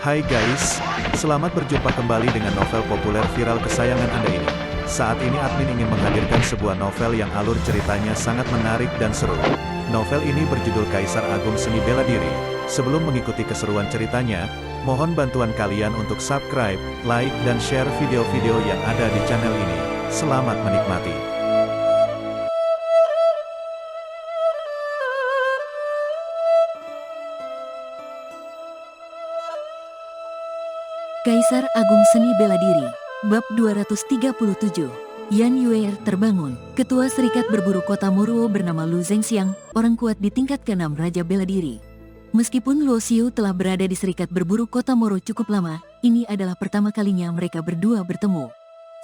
Hai guys, selamat berjumpa kembali dengan novel populer viral kesayangan Anda ini. Saat ini admin ingin menghadirkan sebuah novel yang alur ceritanya sangat menarik dan seru. Novel ini berjudul Kaisar Agung Seni Bela Diri. Sebelum mengikuti keseruan ceritanya, mohon bantuan kalian untuk subscribe, like, dan share video-video yang ada di channel ini. Selamat menikmati. Kaisar Agung Seni Bela Diri, Bab 237. Yan Yuer terbangun. Ketua Serikat Berburu Kota Moruo bernama Lu Zengxiang, orang kuat di tingkat ke-6 Raja Bela Diri. Meskipun Luo Xiu telah berada di Serikat Berburu Kota Moro cukup lama, ini adalah pertama kalinya mereka berdua bertemu.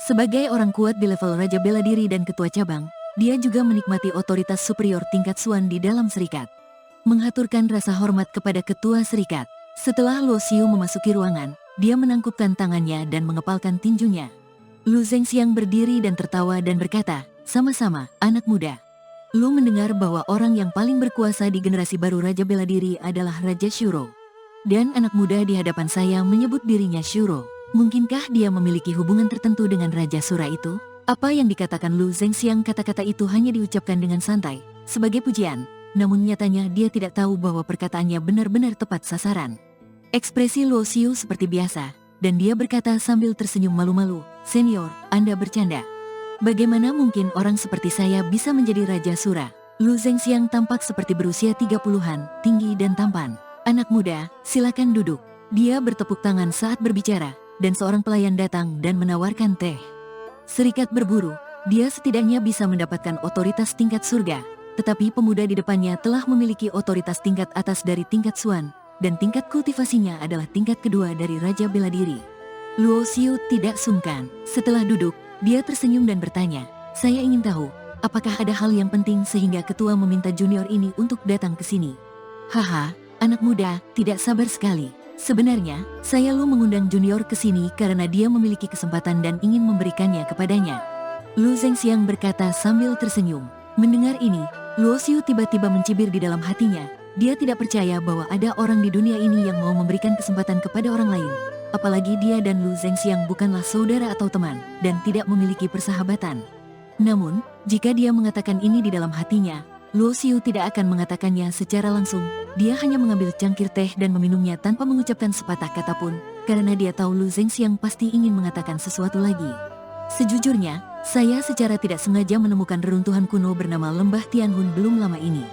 Sebagai orang kuat di level Raja Bela Diri dan Ketua Cabang, dia juga menikmati otoritas superior tingkat Suan di dalam Serikat. Menghaturkan rasa hormat kepada Ketua Serikat. Setelah Luo Xiu memasuki ruangan, dia menangkupkan tangannya dan mengepalkan tinjunya. Lu Zengxiang berdiri dan tertawa dan berkata, "Sama-sama, anak muda. Lu mendengar bahwa orang yang paling berkuasa di generasi baru Raja Bela Diri adalah Raja Shuro. Dan anak muda di hadapan saya menyebut dirinya Shuro. Mungkinkah dia memiliki hubungan tertentu dengan Raja Sura itu?" Apa yang dikatakan Lu Zengxiang, kata-kata itu hanya diucapkan dengan santai, sebagai pujian. Namun nyatanya dia tidak tahu bahwa perkataannya benar-benar tepat sasaran. Ekspresi Luo Xiu seperti biasa, dan dia berkata sambil tersenyum malu-malu, "Senior, Anda bercanda. Bagaimana mungkin orang seperti saya bisa menjadi Raja Sura?" Lu Zengxiang tampak seperti berusia 30-an, tinggi dan tampan. "Anak muda, silakan duduk." Dia bertepuk tangan saat berbicara, dan seorang pelayan datang dan menawarkan teh. Serikat berburu, dia setidaknya bisa mendapatkan otoritas tingkat surga, tetapi pemuda di depannya telah memiliki otoritas tingkat atas dari tingkat Suan, dan tingkat kultivasinya adalah tingkat kedua dari Raja Bela Diri. Luo Xiu tidak sungkan. Setelah duduk, dia tersenyum dan bertanya, "Saya ingin tahu, apakah ada hal yang penting sehingga ketua meminta junior ini untuk datang ke sini?" "Haha, anak muda, tidak sabar sekali. Sebenarnya, saya Lu mengundang junior ke sini karena dia memiliki kesempatan dan ingin memberikannya kepadanya." Lu Zengxiang berkata sambil tersenyum. Mendengar ini, Luo Xiu tiba-tiba mencibir di dalam hatinya. Dia tidak percaya bahwa ada orang di dunia ini yang mau memberikan kesempatan kepada orang lain. Apalagi dia dan Lu Zengxiang bukanlah saudara atau teman, dan tidak memiliki persahabatan. Namun, jika dia mengatakan ini di dalam hatinya, Luo Xiu tidak akan mengatakannya secara langsung. Dia hanya mengambil cangkir teh dan meminumnya tanpa mengucapkan sepatah kata pun, karena dia tahu Lu Zengxiang pasti ingin mengatakan sesuatu lagi. "Sejujurnya, saya secara tidak sengaja menemukan reruntuhan kuno bernama Lembah Tianhun belum lama ini.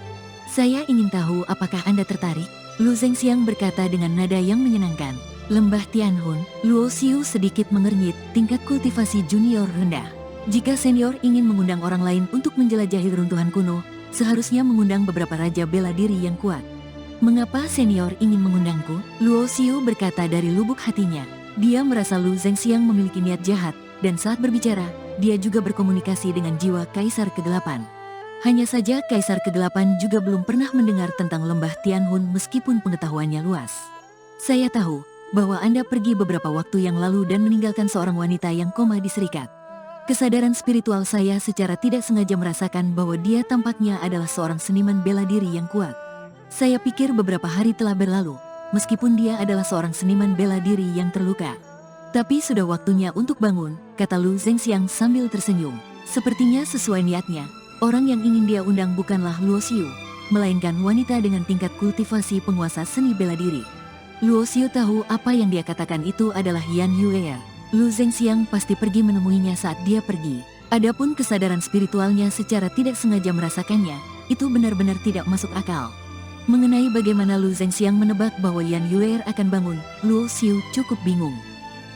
Saya ingin tahu apakah Anda tertarik?" Lu Zengxiang berkata dengan nada yang menyenangkan. "Lembah Tianhun." Luo Xiu sedikit mengernyit, tingkat kultivasi junior rendah. Jika senior ingin mengundang orang lain untuk menjelajahi runtuhan kuno, seharusnya mengundang beberapa Raja Bela Diri yang kuat. "Mengapa senior ingin mengundangku?" Luo Xiu berkata dari lubuk hatinya. Dia merasa Lu Zengxiang memiliki niat jahat, dan saat berbicara, dia juga berkomunikasi dengan jiwa Kaisar ke-8. Hanya saja Kaisar ke-8 juga belum pernah mendengar tentang Lembah Tianhun meskipun pengetahuannya luas. "Saya tahu bahwa Anda pergi beberapa waktu yang lalu dan meninggalkan seorang wanita yang koma di Serikat. Kesadaran spiritual saya secara tidak sengaja merasakan bahwa dia tampaknya adalah seorang seniman bela diri yang kuat. Saya pikir beberapa hari telah berlalu, meskipun dia adalah seorang seniman bela diri yang terluka. Tapi sudah waktunya untuk bangun," kata Lu Zengxiang sambil tersenyum. Sepertinya sesuai niatnya, orang yang ingin dia undang bukanlah Luo Xiu, melainkan wanita dengan tingkat kultivasi penguasa seni bela diri. Luo Xiu tahu apa yang dia katakan itu adalah Yan Yuer. Lu Zengxiang pasti pergi menemuinya saat dia pergi. Adapun kesadaran spiritualnya secara tidak sengaja merasakannya, itu benar-benar tidak masuk akal. Mengenai bagaimana Lu Zengxiang menebak bahwa Yan Yuer akan bangun, Luo Xiu cukup bingung.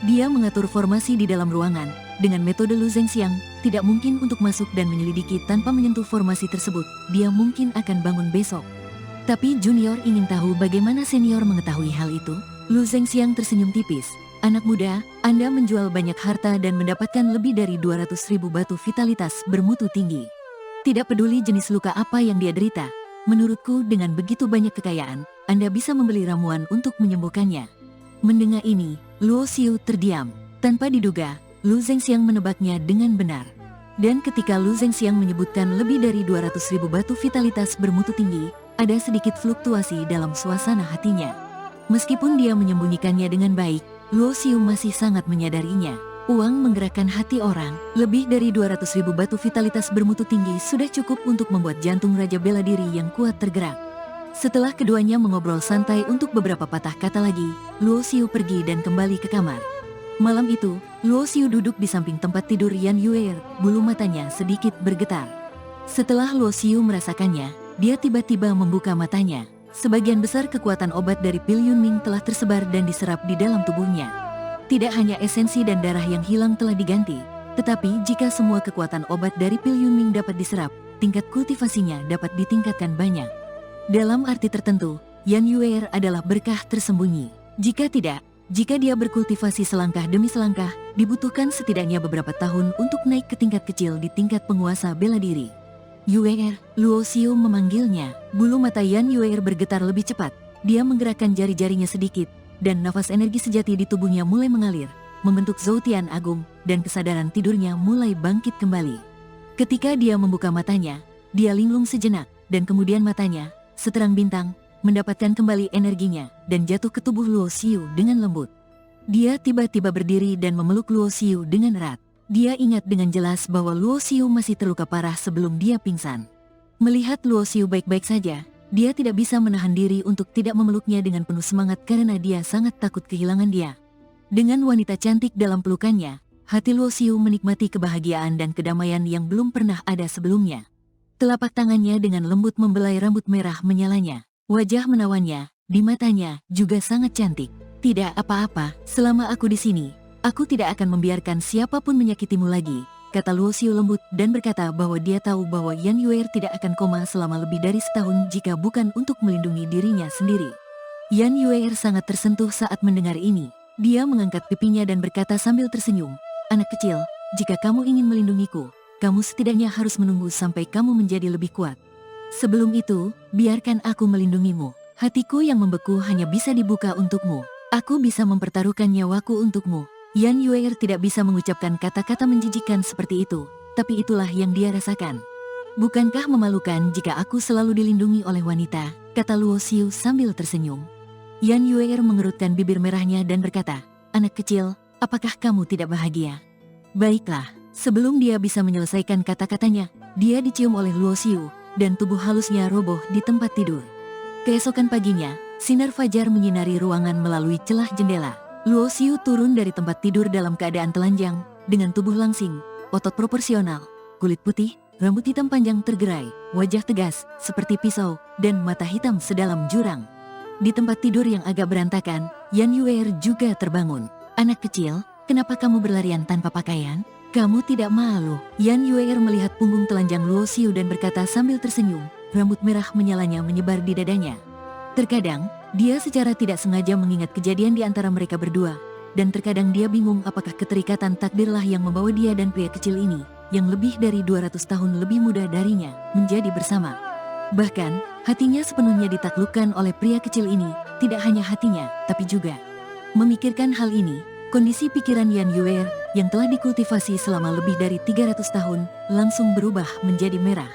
Dia mengatur formasi di dalam ruangan. Dengan metode Lu Zengxiang, tidak mungkin untuk masuk dan menyelidiki tanpa menyentuh formasi tersebut. Dia mungkin akan bangun besok. Tapi junior ingin tahu bagaimana senior mengetahui hal itu. Lu Zengxiang tersenyum tipis. "Anak muda, Anda menjual banyak harta dan mendapatkan lebih dari 200.000 batu vitalitas bermutu tinggi. Tidak peduli jenis luka apa yang dia derita. Menurutku dengan begitu banyak kekayaan, Anda bisa membeli ramuan untuk menyembuhkannya." Mendengar ini, Luo Xiu terdiam. Tanpa diduga, Lu Zengxiang menebaknya dengan benar. Dan ketika Lu Zengxiang menyebutkan lebih dari 200.000 batu vitalitas bermutu tinggi, ada sedikit fluktuasi dalam suasana hatinya. Meskipun dia menyembunyikannya dengan baik, Luo Xiu masih sangat menyadarinya. Uang menggerakkan hati orang, lebih dari 200.000 batu vitalitas bermutu tinggi sudah cukup untuk membuat jantung Raja Bela Diri yang kuat tergerak. Setelah keduanya mengobrol santai untuk beberapa patah kata lagi, Luo Xiu pergi dan kembali ke kamar. Malam itu, Luo Xiu duduk di samping tempat tidur Yan Yuer, bulu matanya sedikit bergetar. Setelah Luo Xiu merasakannya, dia tiba-tiba membuka matanya. Sebagian besar kekuatan obat dari pil Yunming telah tersebar dan diserap di dalam tubuhnya. Tidak hanya esensi dan darah yang hilang telah diganti, tetapi jika semua kekuatan obat dari pil Yunming dapat diserap, tingkat kultivasinya dapat ditingkatkan banyak. Dalam arti tertentu, Yan Yuer adalah berkah tersembunyi. Jika tidak, jika dia berkultivasi selangkah demi selangkah, dibutuhkan setidaknya beberapa tahun untuk naik ke tingkat kecil di tingkat penguasa bela diri. Yuer, Luo Xiu memanggilnya. Bulu mata Yan Yuer bergetar lebih cepat. Dia menggerakkan jari-jarinya sedikit, dan nafas energi sejati di tubuhnya mulai mengalir, membentuk Zoutian Agung, dan kesadaran tidurnya mulai bangkit kembali. Ketika dia membuka matanya, dia linglung sejenak, dan kemudian matanya, seterang bintang, mendapatkan kembali energinya, dan jatuh ke tubuh Luo Xiu dengan lembut. Dia tiba-tiba berdiri dan memeluk Luo Xiu dengan erat. Dia ingat dengan jelas bahwa Luo Xiu masih terluka parah sebelum dia pingsan. Melihat Luo Xiu baik-baik saja, dia tidak bisa menahan diri untuk tidak memeluknya dengan penuh semangat karena dia sangat takut kehilangan dia. Dengan wanita cantik dalam pelukannya, hati Luo Xiu menikmati kebahagiaan dan kedamaian yang belum pernah ada sebelumnya. Telapak tangannya dengan lembut membelai rambut merah menyalanya. Wajah menawannya, di matanya, juga sangat cantik. Tidak apa-apa, selama aku di sini, aku tidak akan membiarkan siapapun menyakitimu lagi, kata Luo Xiu lembut dan berkata bahwa dia tahu bahwa Yan Yuer tidak akan koma selama lebih dari setahun jika bukan untuk melindungi dirinya sendiri. Yan Yuer sangat tersentuh saat mendengar ini. Dia mengangkat pipinya dan berkata sambil tersenyum, "Anak kecil, jika kamu ingin melindungiku, kamu setidaknya harus menunggu sampai kamu menjadi lebih kuat. Sebelum itu, biarkan aku melindungimu. Hatiku yang membeku hanya bisa dibuka untukmu. Aku bisa mempertaruhkan nyawaku untukmu." Yan Yuer tidak bisa mengucapkan kata-kata menjijikan seperti itu, tapi itulah yang dia rasakan. "Bukankah memalukan jika aku selalu dilindungi oleh wanita?" kata Luo Xiu sambil tersenyum. Yan Yuer mengerutkan bibir merahnya dan berkata, "Anak kecil, apakah kamu tidak bahagia?" "Baiklah." Sebelum dia bisa menyelesaikan kata-katanya, dia dicium oleh Luo Xiu, dan tubuh halusnya roboh di tempat tidur. Keesokan paginya, sinar fajar menyinari ruangan melalui celah jendela. Luo Xiu turun dari tempat tidur dalam keadaan telanjang, dengan tubuh langsing, otot proporsional, kulit putih, rambut hitam panjang tergerai, wajah tegas, seperti pisau, dan mata hitam sedalam jurang. Di tempat tidur yang agak berantakan, Yan Yuer juga terbangun. "Anak kecil, kenapa kamu berlarian tanpa pakaian? Kamu tidak malu?" Yan Yuer melihat punggung telanjang Luo Xiu dan berkata sambil tersenyum, rambut merah menyalanya menyebar di dadanya. Terkadang, dia secara tidak sengaja mengingat kejadian di antara mereka berdua, dan terkadang dia bingung apakah keterikatan takdirlah yang membawa dia dan pria kecil ini, yang lebih dari 200 tahun lebih muda darinya, menjadi bersama. Bahkan, hatinya sepenuhnya ditaklukkan oleh pria kecil ini, tidak hanya hatinya, tapi juga. Memikirkan hal ini, kondisi pikiran Yan Yuer, yang telah dikultivasi selama lebih dari 300 tahun, langsung berubah menjadi merah.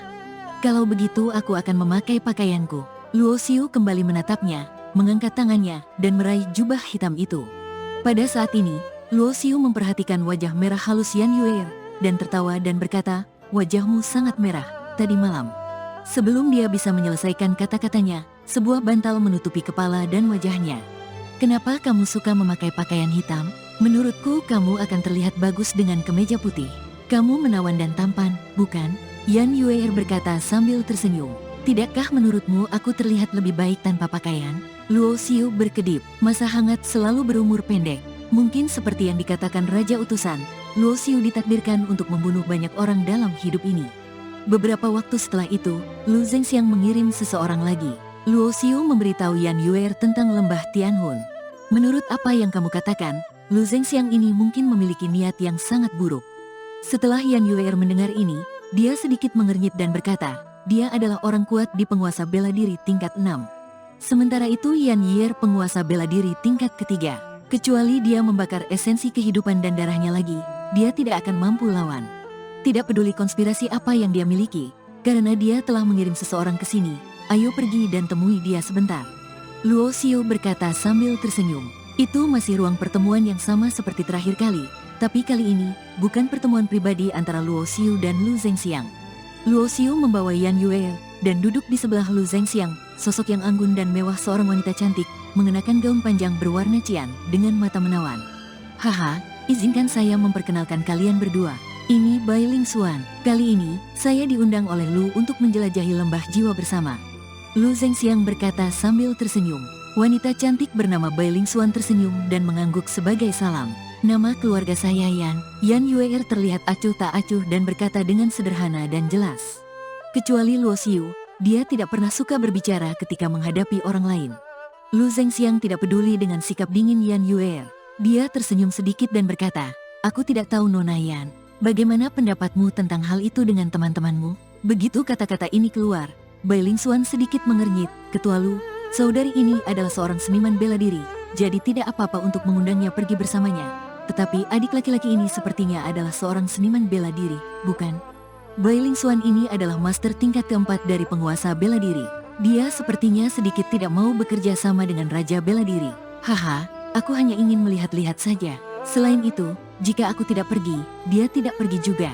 "Kalau begitu aku akan memakai pakaianku." Luo Xiu kembali menatapnya, mengangkat tangannya, dan meraih jubah hitam itu. Pada saat ini, Luo Xiu memperhatikan wajah merah halus Yan Yuer, dan tertawa dan berkata, "Wajahmu sangat merah, tadi malam." Sebelum dia bisa menyelesaikan kata-katanya, sebuah bantal menutupi kepala dan wajahnya. "Kenapa kamu suka memakai pakaian hitam? Menurutku kamu akan terlihat bagus dengan kemeja putih. Kamu menawan dan tampan, bukan?" Yan Yuer berkata sambil tersenyum. "Tidakkah menurutmu aku terlihat lebih baik tanpa pakaian?" Luo Xiu berkedip. Masa hangat selalu berumur pendek. Mungkin seperti yang dikatakan Raja Utusan, Luo Xiu ditakdirkan untuk membunuh banyak orang dalam hidup ini. Beberapa waktu setelah itu, Lu Zhengxiang mengirim seseorang lagi. Luo Xiu memberitahu Yan Yuer tentang lembah Tianhun. "Menurut apa yang kamu katakan, Lu Zhengxiang ini mungkin memiliki niat yang sangat buruk." Setelah Yan Yuer mendengar ini, dia sedikit mengernyit dan berkata, dia adalah orang kuat di penguasa bela diri tingkat 6. Sementara itu Yan Yuer penguasa bela diri tingkat ketiga. Kecuali dia membakar esensi kehidupan dan darahnya lagi, dia tidak akan mampu lawan. Tidak peduli konspirasi apa yang dia miliki, karena dia telah mengirim seseorang ke sini. "Ayo pergi dan temui dia sebentar." Luo Xiu berkata sambil tersenyum. Itu masih ruang pertemuan yang sama seperti terakhir kali, tapi kali ini bukan pertemuan pribadi antara Luo Xiu dan Lu Zengxiang. Luo Xiu membawa Yan Yue dan duduk di sebelah Lu Zengxiang, sosok yang anggun dan mewah seorang wanita cantik, mengenakan gaun panjang berwarna cian dengan mata menawan. Haha, izinkan saya memperkenalkan kalian berdua. Ini Bai Ling Xuan. Kali ini, saya diundang oleh Lu untuk menjelajahi lembah jiwa bersama. Lu Zengxiang berkata sambil tersenyum. Wanita cantik bernama Bai Ling Xuan tersenyum dan mengangguk sebagai salam. Nama keluarga saya Yan. Yan Yue terlihat acuh tak acuh dan berkata dengan sederhana dan jelas. Kecuali Luo Xiu, dia tidak pernah suka berbicara ketika menghadapi orang lain. Lu Zengxiang tidak peduli dengan sikap dingin Yan Yue. Dia tersenyum sedikit dan berkata, "Aku tidak tahu Nona Yan. Bagaimana pendapatmu tentang hal itu dengan teman-temanmu?" Begitu kata-kata ini keluar, Bai Ling Xuan sedikit mengernyit. "Ketua Lu, saudari ini adalah seorang seniman bela diri, jadi tidak apa-apa untuk mengundangnya pergi bersamanya. Tetapi adik laki-laki ini sepertinya adalah seorang seniman bela diri, bukan?" Bai Ling Xuan ini adalah master tingkat keempat dari penguasa bela diri. Dia sepertinya sedikit tidak mau bekerja sama dengan Raja Bela Diri. "Haha, aku hanya ingin melihat-lihat saja. Selain itu, jika aku tidak pergi, dia tidak pergi juga."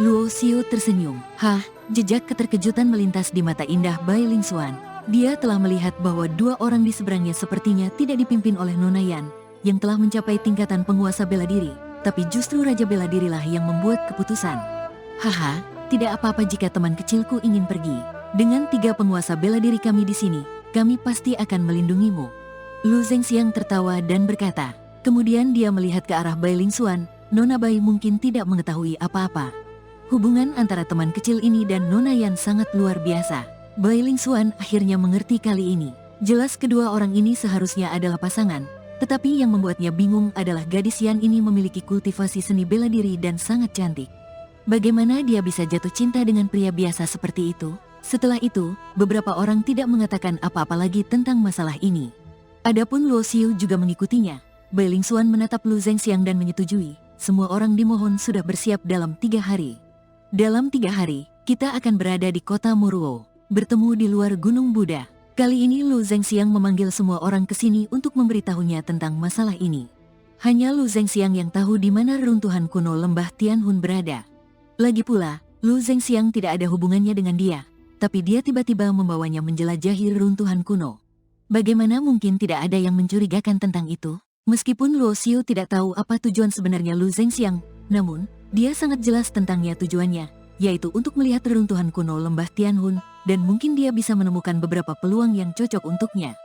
Luo Xiu tersenyum. "Hah?" Jejak keterkejutan melintas di mata indah Bai Ling Xuan. Dia telah melihat bahwa dua orang di seberangnya sepertinya tidak dipimpin oleh Nona Yan, yang telah mencapai tingkatan penguasa bela diri, tapi justru Raja Bela Dirilah yang membuat keputusan. "Haha, tidak apa-apa jika teman kecilku ingin pergi. Dengan 3 penguasa bela diri kami di sini, kami pasti akan melindungimu." Lu Zengxiang tertawa dan berkata. Kemudian dia melihat ke arah Bai Ling Xuan. Nona Bai mungkin tidak mengetahui apa-apa. Hubungan antara teman kecil ini dan Nona Yan sangat luar biasa. Bai Ling Xuan akhirnya mengerti kali ini. Jelas kedua orang ini seharusnya adalah pasangan, tetapi yang membuatnya bingung adalah gadis Yan ini memiliki kultivasi seni bela diri dan sangat cantik. Bagaimana dia bisa jatuh cinta dengan pria biasa seperti itu? Setelah itu, beberapa orang tidak mengatakan apa-apa lagi tentang masalah ini. Adapun Luo Xiu juga mengikutinya. Bai Ling Xuan menatap Lu Zengxiang dan menyetujui. Semua orang dimohon sudah bersiap dalam 3 hari. Dalam 3 hari, kita akan berada di kota Moruo, bertemu di luar Gunung Buddha. Kali ini Lu Zengxiang memanggil semua orang ke sini untuk memberitahunya tentang masalah ini. Hanya Lu Zengxiang yang tahu di mana reruntuhan kuno lembah Tianhun berada. Lagi pula, Lu Zengxiang tidak ada hubungannya dengan dia, tapi dia tiba-tiba membawanya menjelajahi reruntuhan kuno. Bagaimana mungkin tidak ada yang mencurigakan tentang itu? Meskipun Luo Xiu tidak tahu apa tujuan sebenarnya Lu Zengxiang, namun dia sangat jelas tentangnya tujuannya, yaitu untuk melihat reruntuhan kuno lembah Tianhun, dan mungkin dia bisa menemukan beberapa peluang yang cocok untuknya.